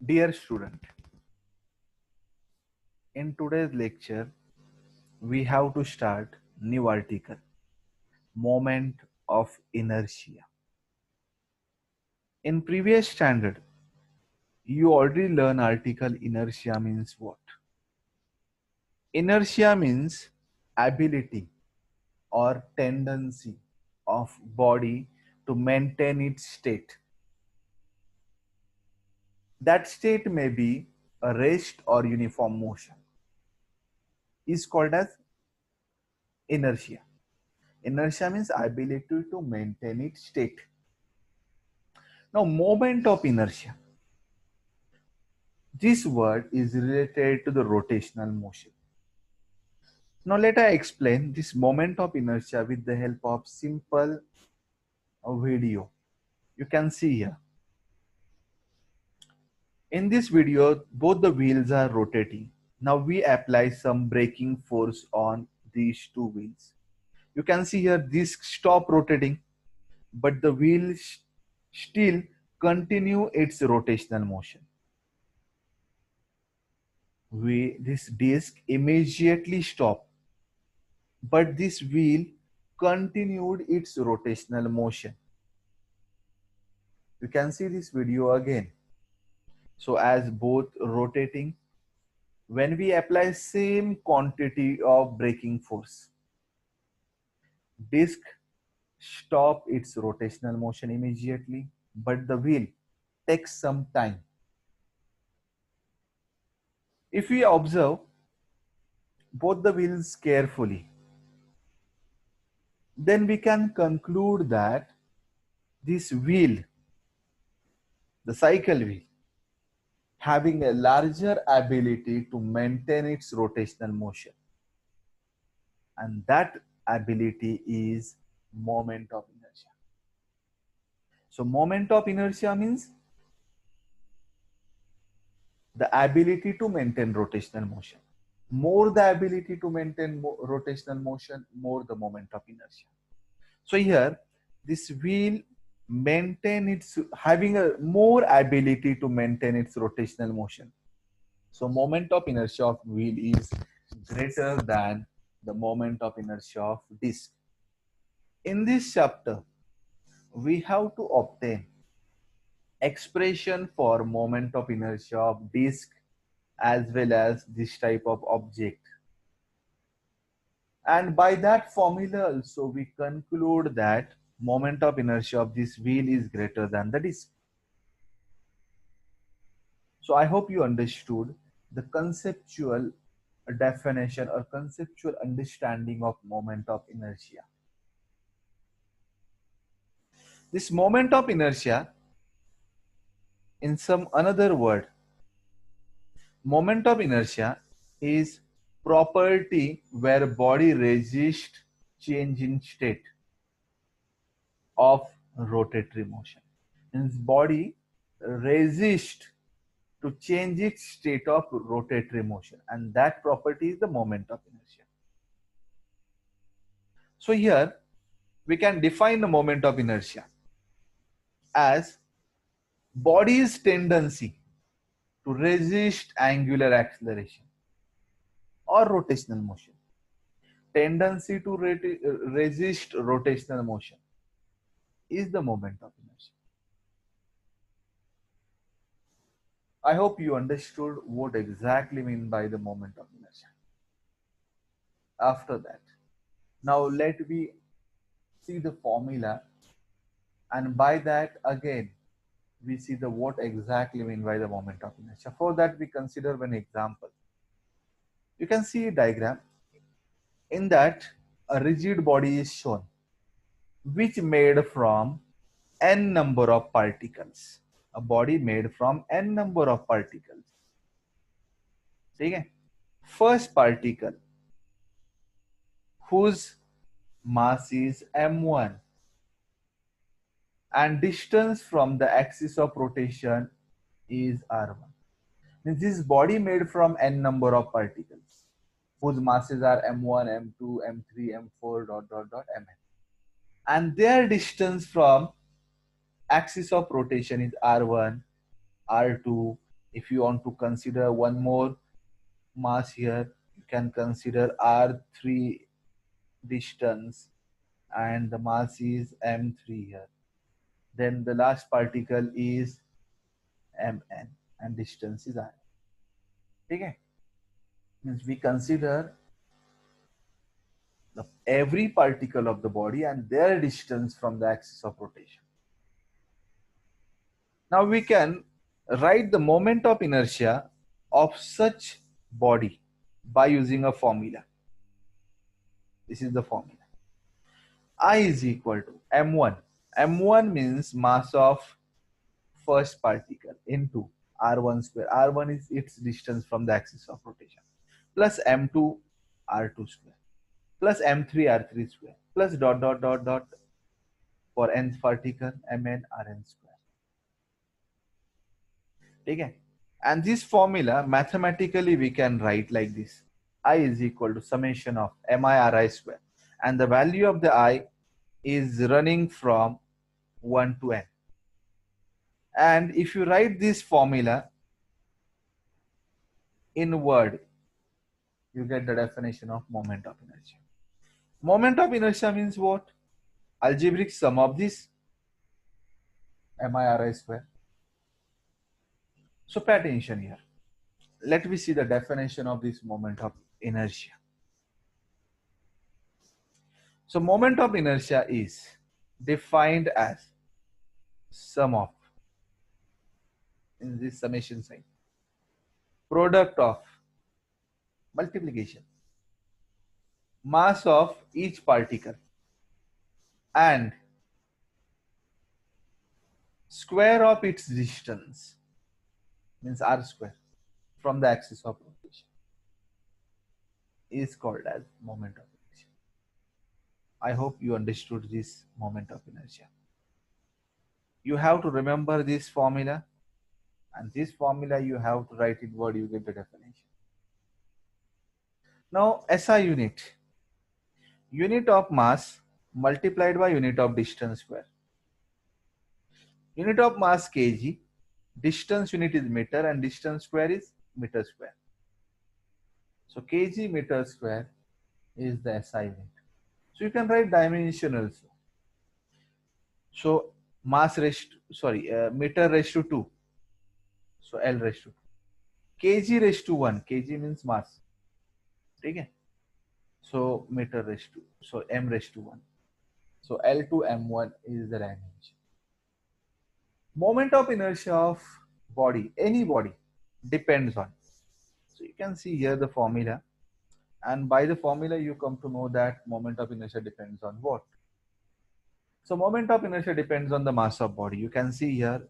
Dear student, in today's lecture, we have to start new article, moment of inertia. In previous standard, you already learn article inertia means what? Inertia means ability or tendency of body to maintain its state. That state may be a rest or uniform motion is called as inertia. Inertia means ability to maintain its state. Now, moment of inertia. This word is related to the rotational motion. Now, let I explain this moment of inertia with the help of simple video. You can see here. In this video, both the wheels are rotating. Now, we apply some braking force on these two wheels. You can see here this stop rotating, but the wheels still continue its rotational motion. This disc immediately stop, but this wheel continued its rotational motion. You can see this video again. So as both rotating, when we apply same quantity of braking force, disc stop its rotational motion immediately, but the wheel takes some time. If we observe both the wheels carefully, then we can conclude that this wheel, the cycle wheel, having a larger ability to maintain its rotational motion, and that ability is moment of inertia. So moment of inertia means the ability to maintain rotational motion. More the ability to maintain rotational motion, more the moment of inertia. So here this wheel maintain its having a more ability to maintain its rotational motion. So moment of inertia of wheel is greater than the moment of inertia of disk. In this chapter, we have to obtain expression for moment of inertia of disk as well as this type of object. And by that formula also we conclude that moment of inertia of this wheel is greater than the disk. So I hope you understood the conceptual definition or conceptual understanding of moment of inertia. This moment of inertia, in some another word, moment of inertia is property where body resists change in state of rotatory motion. Means body resists to change its state of rotatory motion, and that property is the moment of inertia. So here we can define the moment of inertia as body's tendency to resist angular acceleration or rotational motion. Tendency to resist rotational motion is the moment of inertia. I hope you understood what exactly mean by the moment of inertia. After that, now let me see the formula, and by that again we see the what exactly mean by the moment of inertia. For that we consider one example. You can see a diagram in that a rigid body is shown which made from n number of particles. A body made from n number of particles. Okay? First particle whose mass is m1 and distance from the axis of rotation is r1. Means this body made from n number of particles whose masses are m1, m2, m3, m4 dot dot dot mn, and their distance from axis of rotation is r1, r2, if you want to consider one more mass here, you can consider r3 distance, and the mass is m3 here. Then the last particle is mn and distance is r. Okay, means we consider every particle of the body and their distance from the axis of rotation. Now we can write the moment of inertia of such body by using a formula. This is the formula. I is equal to m1. m1 means mass of first particle into r1 square. r1 is its distance from the axis of rotation, plus m2 r2 square, plus m3 r3 square, plus dot dot dot dot for nth particle mn rn square. Okay, and this formula mathematically we can write like this: I is equal to summation of mi ri square, and the value of the I is running from 1 to n. And if you write this formula in word, you get the definition of moment of inertia. Moment of inertia means what? Algebraic sum of this mi ri square. So pay attention here. Let me see the definition of this moment of inertia. So moment of inertia is defined as sum of, in this summation sign, product of multiplication, mass of each particle, and square of its distance, means r square, from the axis of rotation, is called as moment of inertia. I hope you understood this moment of inertia. You have to remember this formula, and this formula you have to write in word, you get the definition. Now SI unit, unit of mass multiplied by unit of distance square. Unit of mass kg, distance unit is meter, and distance square is meter square. So kg meter square is the SI unit. So you can write dimension also. So mass meter raised to 2. So L raised to 2. Kg raised to 1. Kg means mass. Okay? So meter raised to, so m raised to 1. So L to m1 is the dimension. Moment of inertia of body, any body, depends on. So you can see here the formula, and by the formula you come to know that moment of inertia depends on what. So moment of inertia depends on the mass of body. You can see here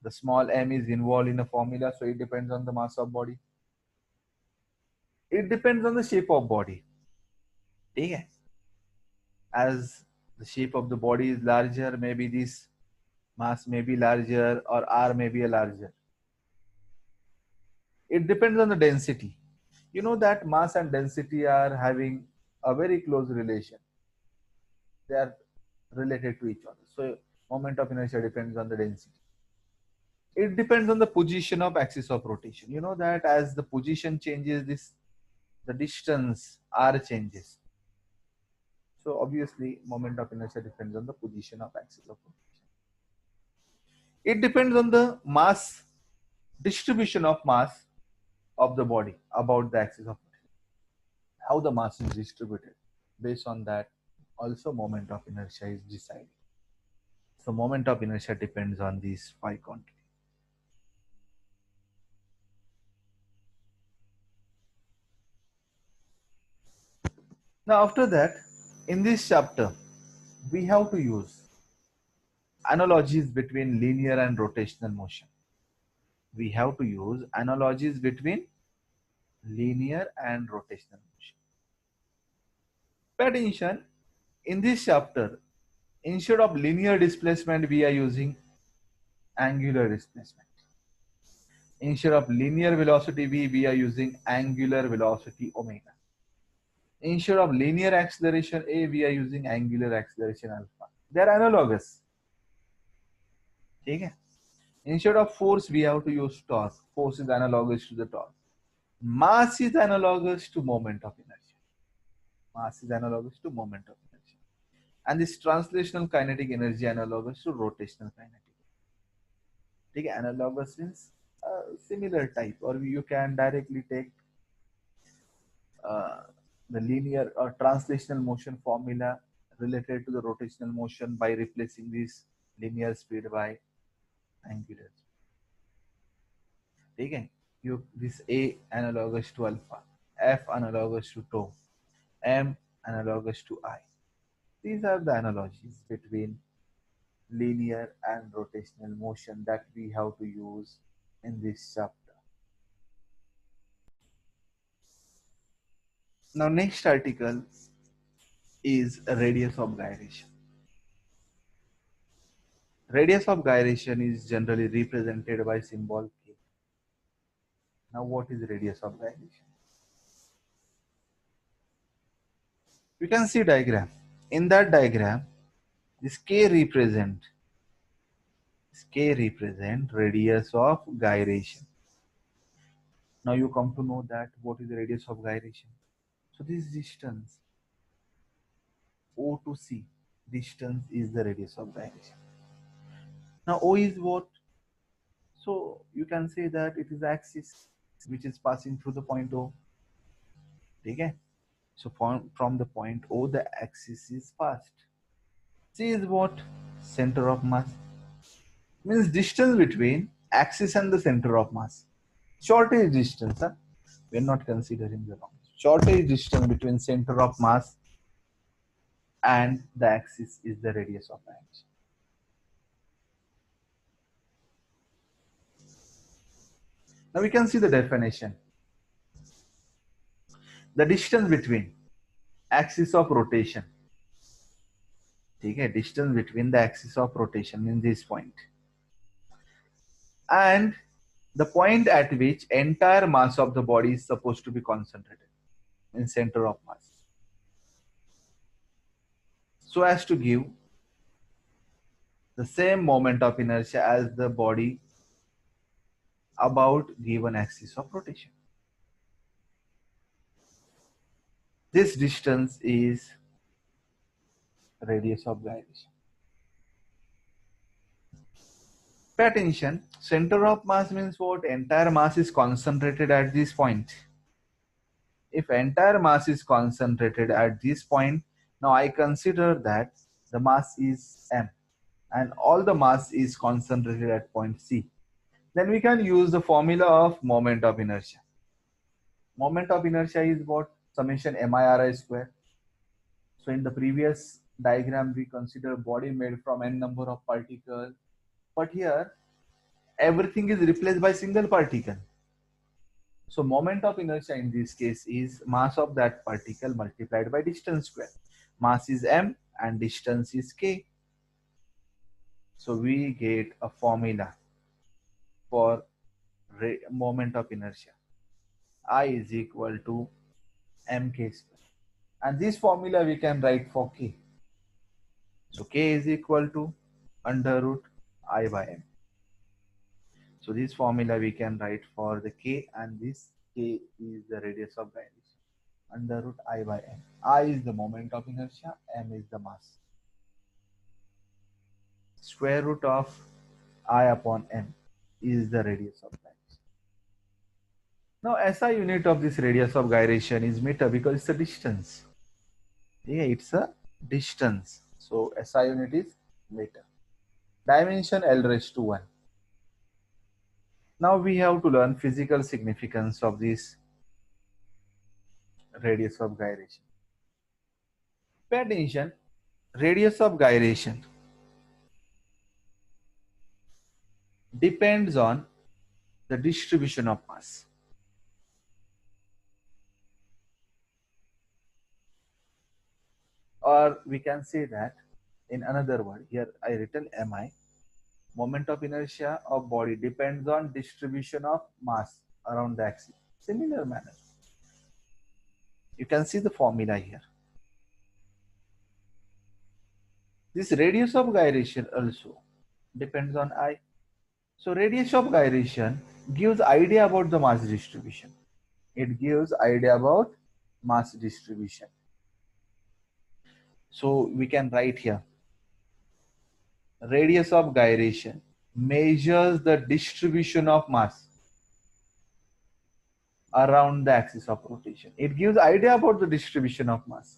the small m is involved in a formula, so it depends on the mass of body. It depends on the shape of body. Okay? As the shape of the body is larger, maybe this mass may be larger, or r may be a larger. It depends on the density. You know that mass and density are having a very close relation. They are related to each other. So moment of inertia depends on the density. It depends on the position of axis of rotation. You know that as the position changes, the distance r changes. So obviously moment of inertia depends on the position of axis of rotation. It depends on the mass, distribution of mass of the body about the axis of rotation. How the mass is distributed. Based on that, also moment of inertia is decided. So moment of inertia depends on these 5 quantities. Now after that, in this chapter, we have to use analogies between linear and rotational motion. We have to use analogies between linear and rotational motion. Pay attention, in this chapter, instead of linear displacement, we are using angular displacement. Instead of linear velocity v, we are using angular velocity omega. Instead of linear acceleration a, we are using angular acceleration alpha. They are analogous. Okay? Instead of force, we have to use torque. Force is analogous to the torque. Mass is analogous to moment of inertia. Mass is analogous to moment of inertia. And this translational kinetic energy analogous to rotational kinetic. Okay, analogous means similar type, or you can directly take uh, the linear or translational motion formula related to the rotational motion by replacing this linear speed by angular speed. Okay, you this A analogous to alpha, F analogous to tau, M analogous to I. These are the analogies between linear and rotational motion that we have to use in this chapter. Now, next article is radius of gyration. Radius of gyration is generally represented by symbol K. Now, what is radius of gyration? You can see diagram. In that diagram, this K represent radius of gyration. Now you come to know that what is the radius of gyration. So this distance O to C, distance is the radius of gyration. Now O is what? So you can say that it is axis which is passing through the point O. Okay? So from the point O, the axis is passed. C is what? Center of mass. Means distance between axis and the center of mass. Shortest distance. Huh? We are not considering the long. Shortest distance between center of mass and the axis is the radius of gyration. Now we can see the definition. The distance between axis of rotation. Okay, distance between the axis of rotation in this point and the point at which entire mass of the body is supposed to be concentrated in center of mass, so as to give the same moment of inertia as the body about given axis of rotation. This distance is radius of gyration. Pay attention, center of mass means what? Entire mass is concentrated at this point. If entire mass is concentrated at this point, now I consider that the mass is m and all the mass is concentrated at point C. Then we can use the formula of moment of inertia. Moment of inertia is what? Summation mi/ri square. So in the previous diagram, we consider body made from n number of particles, but here everything is replaced by single particle. So moment of inertia in this case is mass of that particle multiplied by distance square. Mass is m and distance is k. So we get a formula for moment of inertia. I is equal to mk square. And this formula we can write for k. So k is equal to under root I by m. So this formula we can write for the k, and this k is the radius of gyration under root I by m. I is the moment of inertia, m is the mass. Square root of I upon m is the radius of gyration. Now SI unit of this radius of gyration is meter because it's a distance. Yeah, it's a distance. So SI unit is meter. Dimension L raised to 1. Now we have to learn physical significance of this radius of gyration. Pay attention, radius of gyration depends on the distribution of mass. Or we can say that in another word, here I written mi, moment of inertia of body depends on distribution of mass around the axis. Similar manner. You can see the formula here. This radius of gyration also depends on I. So radius of gyration gives idea about the mass distribution. It gives idea about mass distribution. So we can write here, radius of gyration measures the distribution of mass around the axis of rotation. It gives idea about the distribution of mass.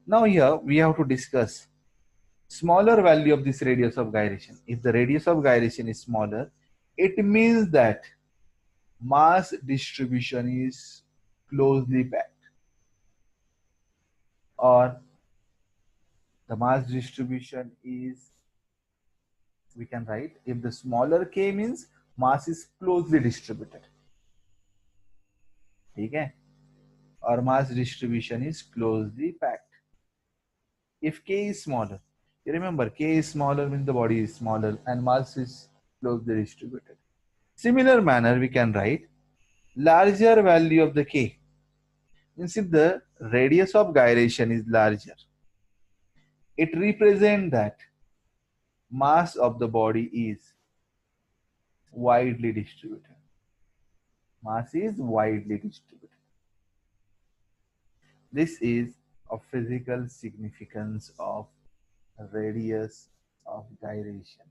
Now here we have to discuss smaller value of this radius of gyration. If the radius of gyration is smaller, it means that mass distribution is closely packed, or the mass distribution is, we can write, if the smaller k means mass is closely distributed. Okay, or mass distribution is closely packed. If k is smaller, you remember k is smaller means the body is smaller and mass is closely distributed. Similar manner we can write larger value of the k means if the radius of gyration is larger, it represents that mass of the body is widely distributed. Mass is widely distributed. This is a physical significance of radius of gyration.